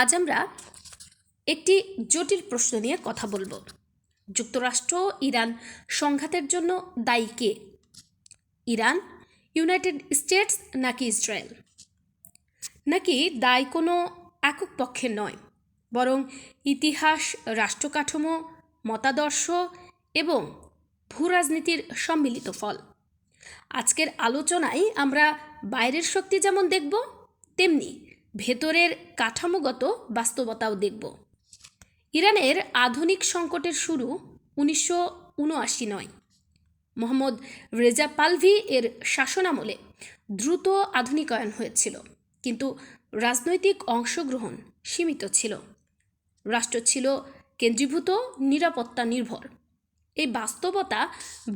আজ আমরা একটি জটিল প্রশ্ন নিয়ে কথা বলবো। যুক্তরাষ্ট্র ইরান সংঘাতের জন্য দায়ী কে? ইরান, ইউনাইটেড স্টেটস নাকি ইসরায়েল? নাকি দায়ী কোনো একক পক্ষের নয়, বরং ইতিহাস, রাষ্ট্রকাঠামো, মতাদর্শ এবং ভূরাজনীতির সম্মিলিত ফল? আজকের আলোচনায় আমরা বাইরের শক্তি যেমন দেখব, তেমনি ভেতরের কাঠামোগত বাস্তবতাও দেখব। ইরানের আধুনিক সংকটের শুরু 1979 নয়, মোহাম্মদ রেজা পাহলভি এর শাসনামলে দ্রুত আধুনিকায়ন হয়েছিল, কিন্তু রাজনৈতিক অংশগ্রহণ সীমিত ছিল। রাষ্ট্র ছিল কেন্দ্রীভূত, নিরাপত্তা নির্ভর। এই বাস্তবতা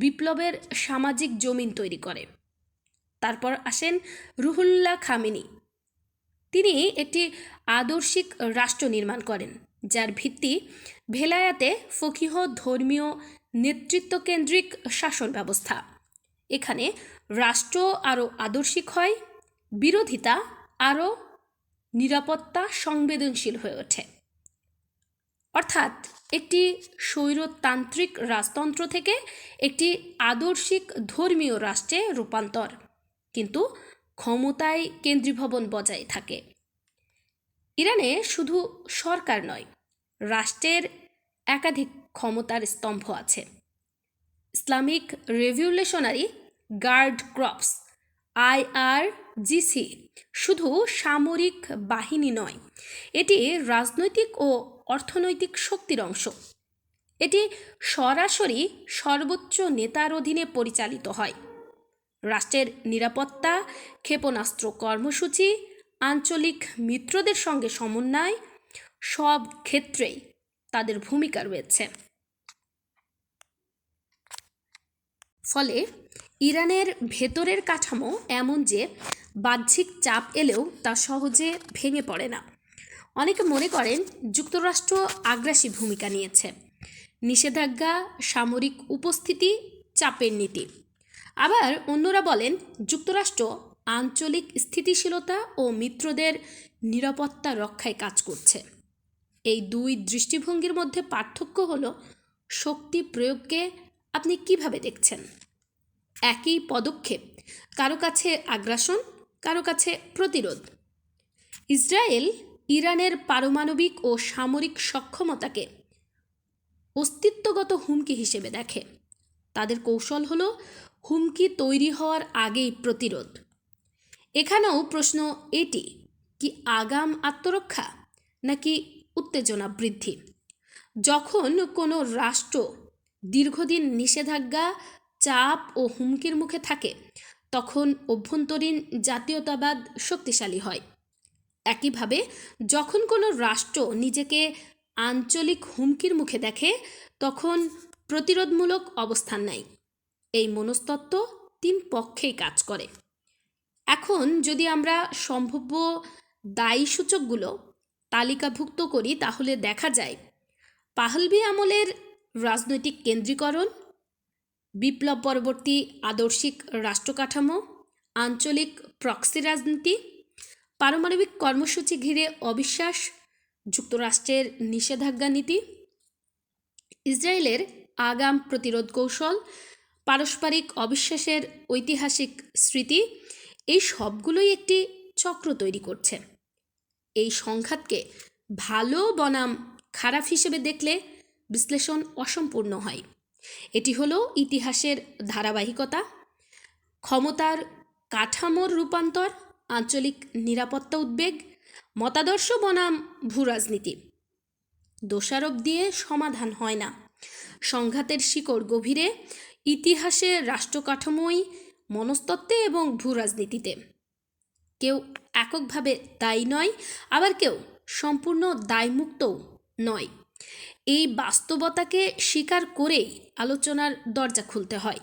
বিপ্লবের সামাজিক জমিন তৈরি করে। তারপর আসেন রুহুল্লাহ খামেনি। তিনি একটি আদর্শিক রাষ্ট্র নির্মাণ করেন, যার ভিত্তি ভেলায়াতে ফকিহ ধর্মীয় নেতৃত্বকেন্দ্রিক শাসন ব্যবস্থা। এখানে রাষ্ট্র আরও আদর্শিক হয়, বিরোধিতা আরও নিরাপত্তা সংবেদনশীল হয়ে ওঠে। অর্থাৎ একটি স্বৈরতান্ত্রিক রাজতন্ত্র থেকে একটি আদর্শিক ধর্মীয় রাষ্ট্রে রূপান্তর, কিন্তু ক্ষমতায় কেন্দ্রীভবন বজায় থাকে। ইরানে শুধু সরকার নয়, রাষ্ট্রের একাধিক ক্ষমতার স্তম্ভ আছে। Islamic revolutionary guard corps IRGC শুধু সামরিক বাহিনী নয়, এটি রাজনৈতিক ও অর্থনৈতিক শক্তির অংশ। এটি সরাসরি সর্বোচ্চ নেতার অধীনে পরিচালিত হয়। রাষ্ট্রের নিরাপত্তা, ক্ষেপণাস্ত্র কর্মসূচি, আঞ্চলিক মিত্রদের সঙ্গে সমন্বয়, সব ক্ষেত্রেই তাদের ভূমিকা রয়েছে। ফলে ইরানের ভেতরের কাঠামো এমন যে বাহ্যিক চাপ এলেও তা সহজে ভেঙে পড়ে না। অনেকে মনে করেন যুক্তরাষ্ট্র আগ্রাসী ভূমিকা নিয়েছে, নিষেধাজ্ঞা, সামরিক উপস্থিতি, চাপের নীতি। আবার অন্যরা বলেন যুক্তরাষ্ট্র আঞ্চলিক স্থিতিশীলতা ও মিত্রদের নিরাপত্তা রক্ষায় কাজ করছে। এই দুই দৃষ্টিভঙ্গির মধ্যে পার্থক্য হলো শক্তি প্রয়োগকে আপনি কিভাবে দেখছেন। একই পদক্ষেপ, কারো কাছে আগ্রাসন, কারো কাছে প্রতিরোধ। ইসরায়েল ইরানের পারমাণবিক ও সামরিক সক্ষমতাকে অস্তিত্বগত হুমকি হিসেবে দেখে। তাদের কৌশল হলো হুমকি তৈরি হওয়ার আগেই প্রতিরোধ। এখানেও প্রশ্ন এটি, কি আগাম আত্মরক্ষা নাকি উত্তেজনা বৃদ্ধি? যখন কোনো রাষ্ট্র দীর্ঘদিন নিষেধাজ্ঞা, চাপ ও হুমকির মুখে থাকে, তখন অভ্যন্তরীণ জাতীয়তাবাদ শক্তিশালী হয়। একইভাবে যখন কোনো রাষ্ট্র নিজেকে আঞ্চলিক হুমকির মুখে দেখে, তখন প্রতিরোধমূলক অবস্থান নেয়। এই মনস্তত্ত্ব তিন পক্ষেই কাজ করে। এখন যদি আমরা সম্ভাব্য দায়ী সূচকগুলো তালিকাভুক্ত করি, তাহলে দেখা যায় পাহলভি আমলের রাজনৈতিক কেন্দ্রীকরণ, বিপ্লব পরবর্তী আদর্শিক রাষ্ট্রকাঠামো, আঞ্চলিক প্রক্সি রাজনীতি, পারমাণবিক কর্মসূচি ঘিরে অবিশ্বাস, যুক্তরাষ্ট্রের নিষেধাজ্ঞা নীতি, ইসরায়েলের আগাম প্রতিরোধ কৌশল, পারস্পরিক অবিশ্বাসের ঐতিহাসিক স্মৃতি, এই সবগুলোই একটি চক্র তৈরি করছে। এই সংঘাতকে ভালো বনাম খারাপ হিসেবে দেখলে বিশ্লেষণ অসম্পূর্ণ হয়। এটি হলো ইতিহাসের ধারাবাহিকতা, ক্ষমতার কাঠামোর রূপান্তর, আঞ্চলিক নিরাপত্তা উদ্বেগ, মতাদর্শ বনাম ভূরাজনীতি। দোষারোপ দিয়ে সমাধান হয় না। সংঘাতের শিকড় গভীরে, ইতিহাসে, রাষ্ট্রকাঠামোই, মনস্তত্ত্বে এবং ভূরাজনীতিতে। কেউ এককভাবে দায়ী নয়, আবার কেউ সম্পূর্ণ দায়মুক্তও নয়। এই বাস্তবতাকে স্বীকার করেই আলোচনার দরজা খুলতে হয়।